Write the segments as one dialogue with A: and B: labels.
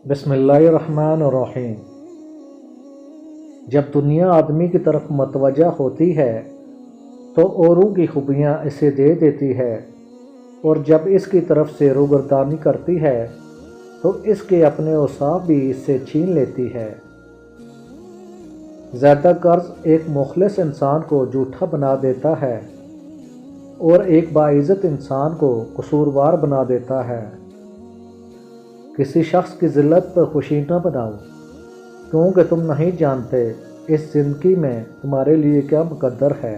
A: بسم اللہ الرحمن الرحیم۔ جب دنیا آدمی کی طرف متوجہ ہوتی ہے تو اوروں کی خوبیاں اسے دے دیتی ہے، اور جب اس کی طرف سے روگردانی کرتی ہے تو اس کے اپنے اوصاف بھی اس سے چھین لیتی ہے۔ زیادہ قرض ایک مخلص انسان کو جھوٹا بنا دیتا ہے اور ایک باعزت انسان کو قصوروار بنا دیتا ہے۔ کسی شخص کی ذلت پر خوشی نہ بناؤ، کیونکہ تم نہیں جانتے اس زندگی میں تمہارے لیے کیا مقدر ہے۔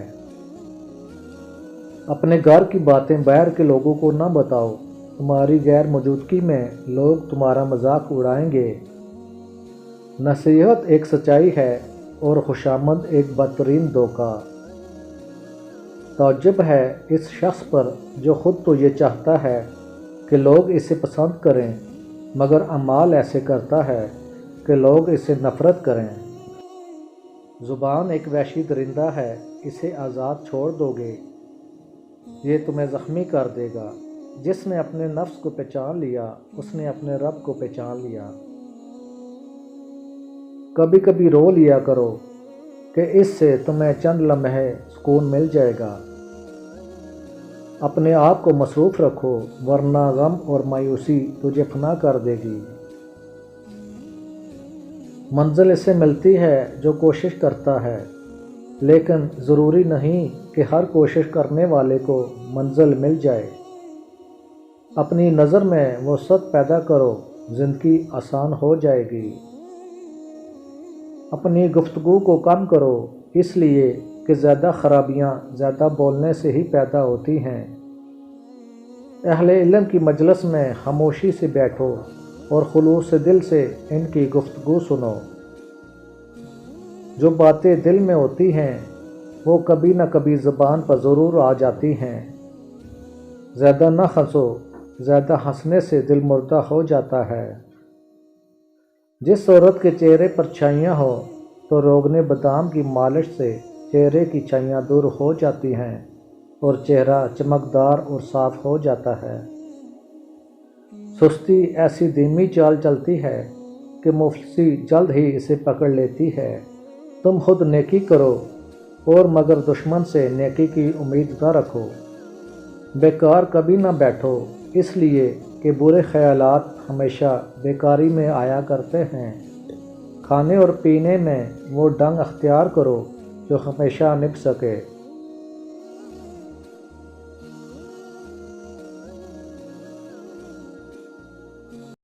A: اپنے گھر کی باتیں باہر کے لوگوں کو نہ بتاؤ، تمہاری غیر موجودگی میں لوگ تمہارا مذاق اڑائیں گے۔ نصیحت ایک سچائی ہے اور خوشامد ایک بدترین دھوکہ۔ تعجب ہے اس شخص پر جو خود تو یہ چاہتا ہے کہ لوگ اسے پسند کریں، مگر اعمال ایسے کرتا ہے کہ لوگ اسے نفرت کریں۔ زبان ایک وحشی درندہ ہے، اسے آزاد چھوڑ دو گے یہ تمہیں زخمی کر دے گا۔ جس نے اپنے نفس کو پہچان لیا اس نے اپنے رب کو پہچان لیا۔ کبھی کبھی رو لیا کرو کہ اس سے تمہیں چند لمحے سکون مل جائے گا۔ اپنے آپ کو مصروف رکھو ورنہ غم اور مایوسی تجھے فنا کر دے گی۔ منزل اسے ملتی ہے جو کوشش کرتا ہے، لیکن ضروری نہیں کہ ہر کوشش کرنے والے کو منزل مل جائے۔ اپنی نظر میں وسعت پیدا کرو، زندگی آسان ہو جائے گی۔ اپنی گفتگو کو کم کرو، اس لیے کہ زیادہ خرابیاں زیادہ بولنے سے ہی پیدا ہوتی ہیں۔ اہل علم کی مجلس میں خاموشی سے بیٹھو اور خلوص دل سے ان کی گفتگو سنو۔ جو باتیں دل میں ہوتی ہیں وہ کبھی نہ کبھی زبان پر ضرور آ جاتی ہیں۔ زیادہ نہ ہنسو، زیادہ ہنسنے سے دل مردہ ہو جاتا ہے۔ جس عورت کے چہرے پر چھائیاں ہو تو روغن بادام کی مالش سے چہرے کی چھائیاں دور ہو جاتی ہیں اور چہرہ چمکدار اور صاف ہو جاتا ہے۔ سستی ایسی دھیمی چال چلتی ہے کہ مفلسی جلد ہی اسے پکڑ لیتی ہے۔ تم خود نیکی کرو اور مگر دشمن سے نیکی کی امید نہ رکھو۔ بیکار کبھی نہ بیٹھو، اس لیے کہ برے خیالات ہمیشہ بیکاری میں آیا کرتے ہیں۔ کھانے اور پینے میں وہ ڈھنگ اختیار کرو جو ہمیشہ نبھ سکے۔